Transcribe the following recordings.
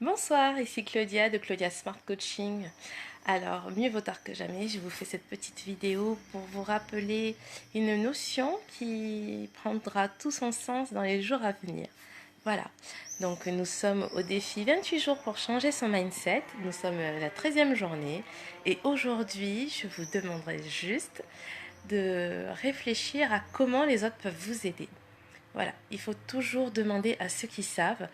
Bonsoir, ici Claudia de Claudia Smart Coaching. Alors, mieux vaut tard que jamais, je vous fais cette petite vidéo pour vous rappeler une notion qui prendra tout son sens dans les jours à venir. Voilà, donc nous sommes au défi 28 jours pour changer son mindset. Nous sommes la 13e journée et aujourd'hui, je vous demanderai juste de réfléchir à comment les autres peuvent vous aider. Voilà, il faut toujours demander à ceux qui savent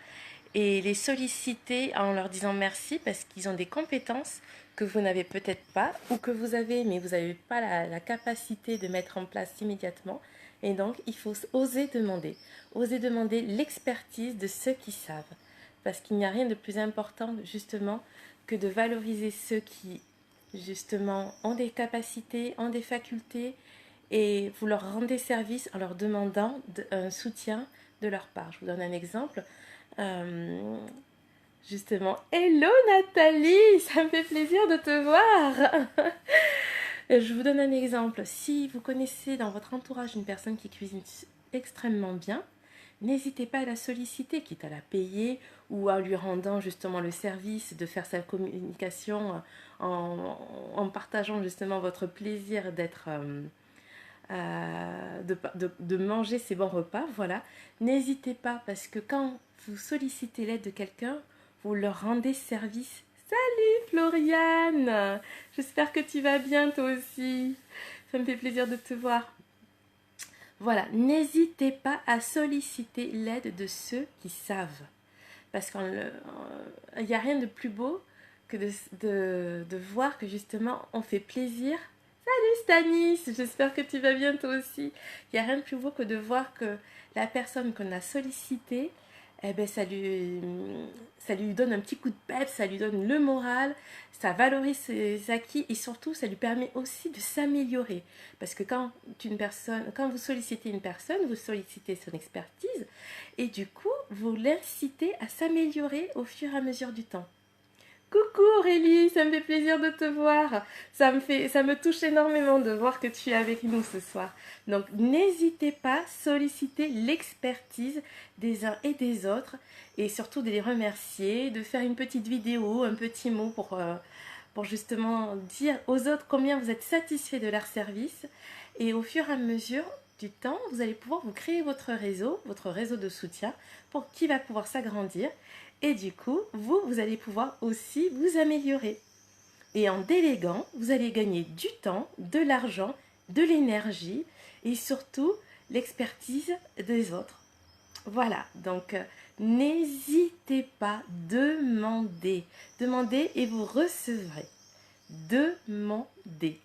et les solliciter en leur disant merci parce qu'ils ont des compétences que vous n'avez peut-être pas ou que vous avez mais vous n'avez pas la capacité de mettre en place immédiatement. Et donc, il faut oser demander l'expertise de ceux qui savent. Parce qu'il n'y a rien de plus important justement que de valoriser ceux qui justement ont des capacités, ont des facultés et vous leur rendez service en leur demandant un soutien de leur part. Je vous donne un exemple. Euh, Justement, hello Nathalie, ça me fait plaisir de te voir. Je vous donne un exemple. Si vous connaissez dans votre entourage une personne qui cuisine extrêmement bien, n'hésitez pas à la solliciter, quitte à la payer ou à lui rendant justement le service de faire sa communication en partageant justement votre plaisir d'être de manger ces bons repas. Voilà, n'hésitez pas parce que quand vous sollicitez l'aide de quelqu'un, vous leur rendez service. Salut Floriane, j'espère que tu vas bien toi aussi. Ça me fait plaisir de te voir. Voilà, n'hésitez pas à solliciter l'aide de ceux qui savent. Parce qu'il n'y a rien de plus beau que de voir que justement on fait plaisir. Salut Stanis, j'espère que tu vas bien toi aussi. Il n'y a rien de plus beau que de voir que la personne qu'on a sollicitée, eh ben, ça lui donne un petit coup de peps, ça lui donne le moral, ça valorise ses acquis et surtout ça lui permet aussi de s'améliorer. Parce que quand vous sollicitez une personne, vous sollicitez son expertise et du coup, vous l'incitez à s'améliorer au fur et à mesure du temps. Coucou Aurélie, ça me fait plaisir de te voir. Ça me touche énormément de voir que tu es avec nous ce soir. Donc n'hésitez pas à solliciter l'expertise des uns et des autres et surtout de les remercier, de faire une petite vidéo, un petit mot pour justement dire aux autres combien vous êtes satisfait de leur service. Et au fur et à mesure du temps, vous allez pouvoir vous créer votre réseau de soutien pour qui va pouvoir s'agrandir. Et du coup, vous allez pouvoir aussi vous améliorer. Et en déléguant, vous allez gagner du temps, de l'argent, de l'énergie et surtout l'expertise des autres. Voilà, donc n'hésitez pas, demandez. Demandez et vous recevrez. Demandez.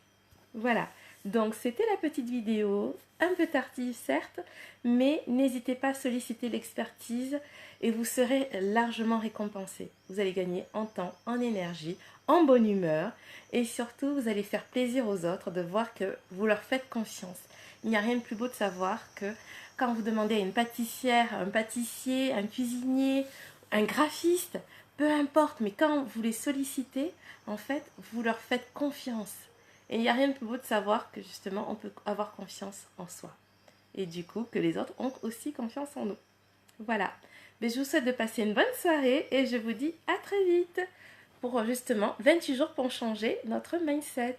Voilà, donc c'était la petite vidéo, un peu tardive certes, mais n'hésitez pas à solliciter l'expertise et vous serez largement récompensé. Vous allez gagner en temps, en énergie, en bonne humeur et surtout vous allez faire plaisir aux autres de voir que vous leur faites confiance. Il n'y a rien de plus beau de savoir que quand vous demandez à une pâtissière, un pâtissier, un cuisinier, un graphiste, peu importe, mais quand vous les sollicitez, en fait, vous leur faites confiance. Et il n'y a rien de plus beau de savoir que justement on peut avoir confiance en soi. Et du coup que les autres ont aussi confiance en nous. Voilà. Mais je vous souhaite de passer une bonne soirée et je vous dis à très vite pour justement 28 jours pour changer notre mindset.